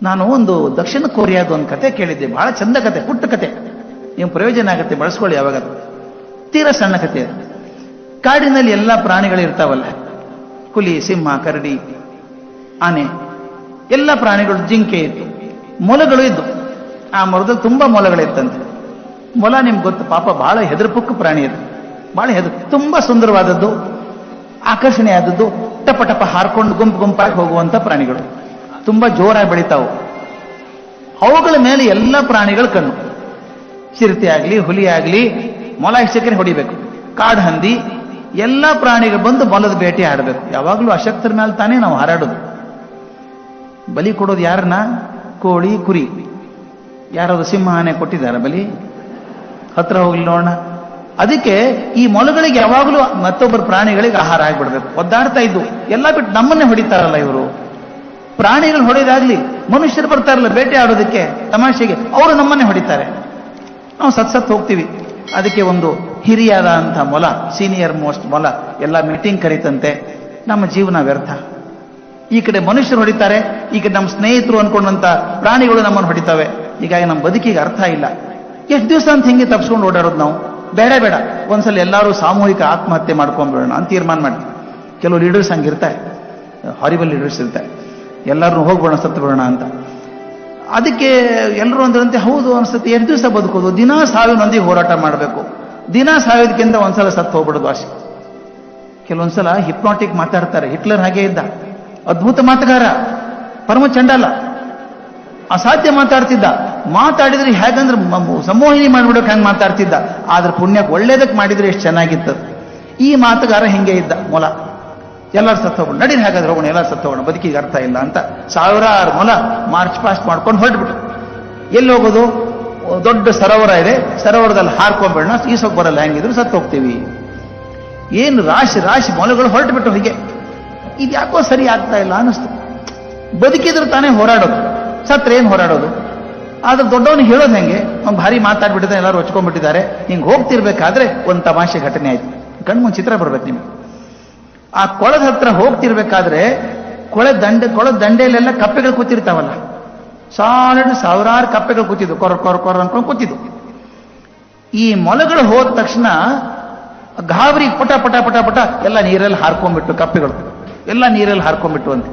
ನಾನು ಒಂದು ದಕ್ಷಿಣ ಕೊರಿಯಾದ ಒಂದು ಕತೆ ಕೇಳಿದ್ದೆ, ಬಹಳ ಚಂದ ಕತೆ, ಪುಟ್ಟ ಕತೆ, ನೀವು ಪ್ರಯೋಜನ ಆಗುತ್ತೆ, ಬಳಸ್ಕೊಳ್ಳಿ ಯಾವಾಗ. ತೀರಾ ಸಣ್ಣ ಕತೆ. ಕಾಡಿನಲ್ಲಿ ಎಲ್ಲ ಪ್ರಾಣಿಗಳು ಇರ್ತಾವಲ್ಲ, ಹುಲಿ, ಸಿಂಹ, ಕರಡಿ, ಆನೆ, ಎಲ್ಲ ಪ್ರಾಣಿಗಳು, ಜಿಂಕೆ ಇತ್ತು, ಮೊಲಗಳು ಇದ್ದು. ಆ ಮರದಲ್ಲಿ ತುಂಬಾ ಮೊಲಗಳಿತ್ತಂತೆ. ಮೊಲ ನಿಮ್ಗೆ ಗೊತ್ತು, ಪಾಪ ಬಹಳ ಹೆದರ್ಪುಕ್ಕ ಪ್ರಾಣಿ ಅದು, ಬಹಳ ತುಂಬಾ ಸುಂದರವಾದದ್ದು, ಆಕರ್ಷಣೆಯಾದದ್ದು, ಟಪ ಟಪ ಹಾರ್ಕೊಂಡು ಗುಂಪು ಗುಂಪಾಗಿ ಹೋಗುವಂತ ಪ್ರಾಣಿಗಳು, ತುಂಬಾ ಜೋರಾಗಿ ಬೆಳಿತಾವು. ಅವುಗಳ ಮೇಲೆ ಎಲ್ಲ ಪ್ರಾಣಿಗಳು ಕಣ್ಣು. ಚಿರತೆ ಆಗ್ಲಿ, ಹುಲಿ ಆಗ್ಲಿ, ಮೊಲ ಇಷ್ಟಕ್ಕೆ ಹೊಡಿಬೇಕು. ಕಾಡು ಹಂದಿ, ಎಲ್ಲ ಪ್ರಾಣಿಗಳು ಬಂದು ಮೊಲದ ಬೇಟೆ ಆಡಬೇಕು. ಯಾವಾಗಲೂ ಅಶಕ್ತರ ಮೇಲೆ ತಾನೇ ನಾವು ಹಾರಾಡೋದು. ಬಲಿ ಕೊಡೋದು ಯಾರನ್ನ? ಕೋಳಿ, ಕುರಿ. ಯಾರಾದ್ರು ಸಿಂಹ, ಆನೆ ಕೊಟ್ಟಿದ್ದಾರೆ ಬಲಿ? ಹತ್ರ ಹೋಗ್ಲಿ ನೋಡೋಣ. ಅದಕ್ಕೆ ಈ ಮೊಲಗಳಿಗೆ ಯಾವಾಗಲೂ ಮತ್ತೊಬ್ಬರು ಪ್ರಾಣಿಗಳಿಗೆ ಆಹಾರ ಆಗಿಬಿಡ್ಬೇಕು. ಒದ್ದಾಡ್ತಾ ಇದ್ದು ಎಲ್ಲ ಬಿಟ್ಟು ನಮ್ಮನ್ನೇ ಹೊಡಿತಾರಲ್ಲ ಇವರು. ಪ್ರಾಣಿಗಳು ಹೊಡೆದಾಗ್ಲಿ, ಮನುಷ್ಯರು ಬರ್ತಾರಲ್ಲ ಬೇಟೆ ಆಡೋದಕ್ಕೆ ತಮಾಷೆಗೆ, ಅವರು ನಮ್ಮನ್ನೇ ಹೊಡಿತಾರೆ. ನಾವು ಸತ್ ಹೋಗ್ತೀವಿ. ಅದಕ್ಕೆ ಒಂದು ಹಿರಿಯಾದ ಅಂತ ಮೊಲ, ಸೀನಿಯರ್ ಮೋಸ್ಟ್ ಮೊಲ ಎಲ್ಲ ಮೀಟಿಂಗ್ ಕರೀತಂತೆ. ನಮ್ಮ ಜೀವನ ವ್ಯರ್ಥ. ಈ ಕಡೆ ಮನುಷ್ಯರು ಹೊಡಿತಾರೆ, ಈ ಕಡೆ ನಮ್ಮ ಸ್ನೇಹಿತರು ಅನ್ಕೊಂಡಂತ ಪ್ರಾಣಿಗಳು ನಮ್ಮನ್ನು ಹೊಡಿತಾವೆ. ಹೀಗಾಗಿ ನಮ್ಮ ಬದುಕಿಗೆ ಅರ್ಥ ಇಲ್ಲ. ಎಷ್ಟು ದಿವಸ ಅಂತ ಹಿಂಗೆ ತಪ್ಪಿಸ್ಕೊಂಡು ಓಡಾಡೋದು ನಾವು? ಬೇಡ ಒಂದ್ಸಲ ಎಲ್ಲರೂ ಸಾಮೂಹಿಕ ಆತ್ಮಹತ್ಯೆ ಮಾಡ್ಕೊಂಡ್ಬಿಡೋಣ ಅಂತ ತೀರ್ಮಾನ ಮಾಡಿ. ಕೆಲವು ಲೀಡರ್ಸ್ ಹಂಗಿರ್ತಾರೆ, ಹಾರಿಬಲ್ ಲೀಡರ್ಸ್ ಇರ್ತಾರೆ, ಎಲ್ಲರೂ ಹೋಗ್ಬಿಡೋಣ, ಸತ್ತು ಬಿಡೋಣ ಅಂತ. ಅದಕ್ಕೆ ಎಲ್ಲರೂ ಅಂದ್ರಂತೆ, ಹೌದು ಅನ್ಸುತ್ತೆ, ಎಷ್ಟು ದಿವಸ ಬದುಕೋದು? ದಿನ ಸಾವಿನೊಂದಿಗೆ ಹೋರಾಟ ಮಾಡಬೇಕು, ದಿನ ಸಾವಿದಕ್ಕಿಂತ ಒಂದ್ಸಲ ಸತ್ತು ಹೋಗ್ಬಿಡೋದು ಅಷ್ಟೇ. ಕೆಲವೊಂದ್ಸಲ ಹಿಪ್ನಾಟಿಕ್ ಮಾತಾಡ್ತಾರೆ. ಹಿಟ್ಲರ್ ಹಾಗೆ ಇದ್ದ, ಅದ್ಭುತ ಮಾತುಗಾರ, ಪರಮ ಚಂಡಾಲ, ಅಸಾಧ್ಯ ಮಾತಾಡ್ತಿದ್ದ. ಮಾತಾಡಿದ್ರೆ ಹೇಗಂದ್ರೆ ಸಂಮೋಹಿನಿ ಮಾಡ್ಬಿಡೋಕೆ ಹಂಗೆ ಮಾತಾಡ್ತಿದ್ದ. ಆದ್ರೆ ಪುಣ್ಯಕ್ಕೆ ಒಳ್ಳೇದಕ್ಕೆ ಮಾಡಿದ್ರೆ ಎಷ್ಟು ಚೆನ್ನಾಗಿತ್ತು. ಈ ಮಾತುಗಾರ ಹಿಂಗೆ ಇದ್ದ ಮೊಲ. ಎಲ್ಲರೂ ಸತ್ತು ಹೋಗೋಣ, ನಡೀರಿ ಹಾಗಾದ್ರೆ ಹೋಗೋಣ, ಎಲ್ಲರೂ ಸತ್ತು ಹೋಗೋಣ, ಬದುಕಿಗೆ ಅರ್ಥ ಇಲ್ಲ ಅಂತ ಸಾವಿರಾರು ಮೊಲ ಮಾರ್ಚ್ ಪಾಸ್ಟ್ ಮಾಡ್ಕೊಂಡು ಹೊರಟ್ಬಿಟ್ಟು. ಎಲ್ಲಿ ಹೋಗೋದು? ದೊಡ್ಡ ಸರೋವರ ಇದೆ, ಸರೋವರದಲ್ಲಿ ಹಾರ್ಕೊಂಡ್ಬಿಡೋಣ, ಈಸೋಕ್ ಬರಲ್ಲ, ಹೆಂಗಿದ್ರು ಸತ್ತು ಹೋಗ್ತೀವಿ. ಏನು ರಾಶಿ ರಾಶಿ ಮೊಲಗಳು ಹೊರಟ್ಬಿಟ್ಟು ಹೀಗೆ. ಇದು ಯಾಕೋ ಸರಿ ಆಗ್ತಾ ಇಲ್ಲ ಅನ್ನಿಸ್ತು. ಬದುಕಿದ್ರು ತಾನೇ ಹೋರಾಡೋದು, ಸತ್ರ ಏನು ಹೋರಾಡೋದು? ಆದ್ರೆ ದೊಡ್ಡವನಿಗೆ ಹೇಳೋದು ಹೆಂಗೆ? ಅವ್ನು ಭಾರಿ ಮಾತಾಡ್ಬಿಟ್ಟಿದ್ದಾನೆ, ಎಲ್ಲರೂ ಹೊಚ್ಕೊಂಡ್ಬಿಟ್ಟಿದ್ದಾರೆ. ಹಿಂಗೆ ಹೋಗ್ತಿರ್ಬೇಕಾದ್ರೆ ಒಂದು ತಮಾಷೆ ಘಟನೆ ಆಯ್ತು. ಕಣ್ಮುಂದ್ ಚಿತ್ರ ಬರ್ಬೇಕು ನಿಮ್ಗೆ. ಆ ಕೊಳದ ಹತ್ರ ಹೋಗ್ತಿರ್ಬೇಕಾದ್ರೆ ಕೊಳದ ದಂಡೆಯಲ್ಲೆಲ್ಲ ಕಪ್ಪೆಗಳು ಕೂತಿರ್ತಾವಲ್ಲ, ಸಾವಿರಾರು ಕಪ್ಪೆಗಳು ಕೂತಿದ್ವು, ಕೊರ ಅನ್ಕೊಂಡು ಕೂತಿದ್ವು. ಈ ಮೊಲಗಳು ಹೋದ ತಕ್ಷಣ ಗಾಬರಿ ಪಟ ಪಟ ಪಟ ಪಟ ಎಲ್ಲ ನೀರಲ್ಲಿ ಹಾರ್ಕೊಂಡ್ಬಿಟ್ಟು, ಕಪ್ಪೆಗಳು ಎಲ್ಲ ನೀರಲ್ಲಿ ಹಾರ್ಕೊಂಡ್ಬಿಟ್ಟು ಅಂತ.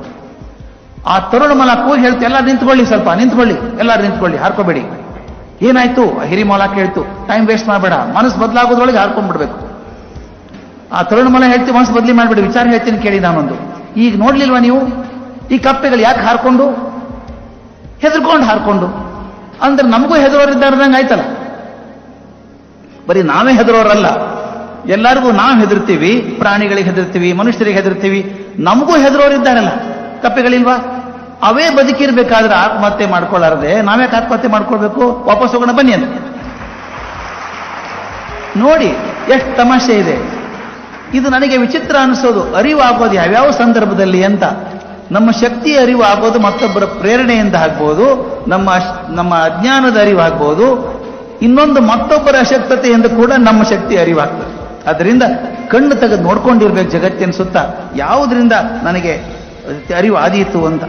ಆ ತರುಣ ಮೊಲ ಕೂಗಿ ಹೇಳ್ತು, ಎಲ್ಲರೂ ನಿಂತ್ಕೊಳ್ಳಿ, ಸ್ವಲ್ಪ ನಿಂತ್ಕೊಳ್ಳಿ, ಎಲ್ಲರೂ ನಿಂತ್ಕೊಳ್ಳಿ, ಹಾರ್ಕೋಬೇಡಿ. ಏನಾಯ್ತು? ಹಿರಿ ಮೊಲ ಕೇಳ್ತು, ಟೈಮ್ ವೇಸ್ಟ್ ಮಾಡಬೇಡ, ಮನಸ್ಸು ಬದಲಾಗೋದ್ರೊಳಗೆ ಹಾರ್ಕೊಂಡ್ಬಿಡ್ಬೇಕು. ಆ ತರುಣ ಮೊಲ ಹೇಳ್ತೀವಿ, ಮನಸ್ಸು ಬದಲಿ ಮಾಡ್ಬಿಡಿ, ವಿಚಾರ ಹೇಳ್ತೀನಿ ಕೇಳಿ ನಾನೊಂದು. ಈಗ ನೋಡ್ಲಿಲ್ವಾ ನೀವು ಈ ಕಪ್ಪೆಗಳು ಯಾಕೆ ಹಾರ್ಕೊಂಡು? ಹೆದರ್ಕೊಂಡು ಹಾರ್ಕೊಂಡು. ಅಂದ್ರೆ ನಮಗೂ ಹೆದರೋರಿದ್ದಾರ್ದಂಗೆ ಆಯ್ತಲ್ಲ. ಬರೀ ನಾವೇ ಹೆದರೋರಲ್ಲ, ಎಲ್ಲರಿಗೂ ನಾವು ಹೆದರ್ತೀವಿ, ಪ್ರಾಣಿಗಳಿಗೆ ಹೆದರ್ತೀವಿ, ಮನುಷ್ಯರಿಗೆ ಹೆದರ್ತೀವಿ, ನಮಗೂ ಹೆದರೋರಿದ್ದಾರಲ್ಲ, ಕಪ್ಪೆಗಳಿಲ್ವಾ? ಅವೇ ಬದುಕಿರ್ಬೇಕಾದ್ರೆ ಆತ್ಮಹತ್ಯೆ ಮಾಡ್ಕೊಳ್ಳಾರದೆ ನಾವ್ಯಾಕೆ ಆತ್ಮಹತ್ಯೆ ಮಾಡ್ಕೊಳ್ಬೇಕು? ವಾಪಸ್ ಹೋಗೋಣ ಬನ್ನಿ ಅಂತ. ನೋಡಿ ಎಷ್ಟು ತಮಾಷೆ ಇದೆ. ಇದು ನನಗೆ ವಿಚಿತ್ರ ಅನಿಸೋದು. ಅರಿವು ಆಗೋದು ಯಾವ್ಯಾವ ಸಂದರ್ಭದಲ್ಲಿ ಅಂತ. ನಮ್ಮ ಶಕ್ತಿಯ ಅರಿವು ಆಗೋದು ಮತ್ತೊಬ್ಬರ ಪ್ರೇರಣೆಯಿಂದ ಆಗ್ಬೋದು, ನಮ್ಮ ಅಜ್ಞಾನದ ಅರಿವು ಆಗ್ಬೋದು, ಇನ್ನೊಂದು ಮತ್ತೊಬ್ಬರ ಅಶಕ್ತತೆಯಿಂದ ಕೂಡ ನಮ್ಮ ಶಕ್ತಿ ಅರಿವಾಗ್ತದೆ. ಅದರಿಂದ ಕಣ್ಣು ತೆಗೆದು ನೋಡ್ಕೊಂಡಿರ್ಬೇಕು ಜಗತ್ತಿನ ಸುತ್ತ, ಯಾವುದರಿಂದ ನನಗೆ ಅರಿವು ಆದೀತು ಅಂತ.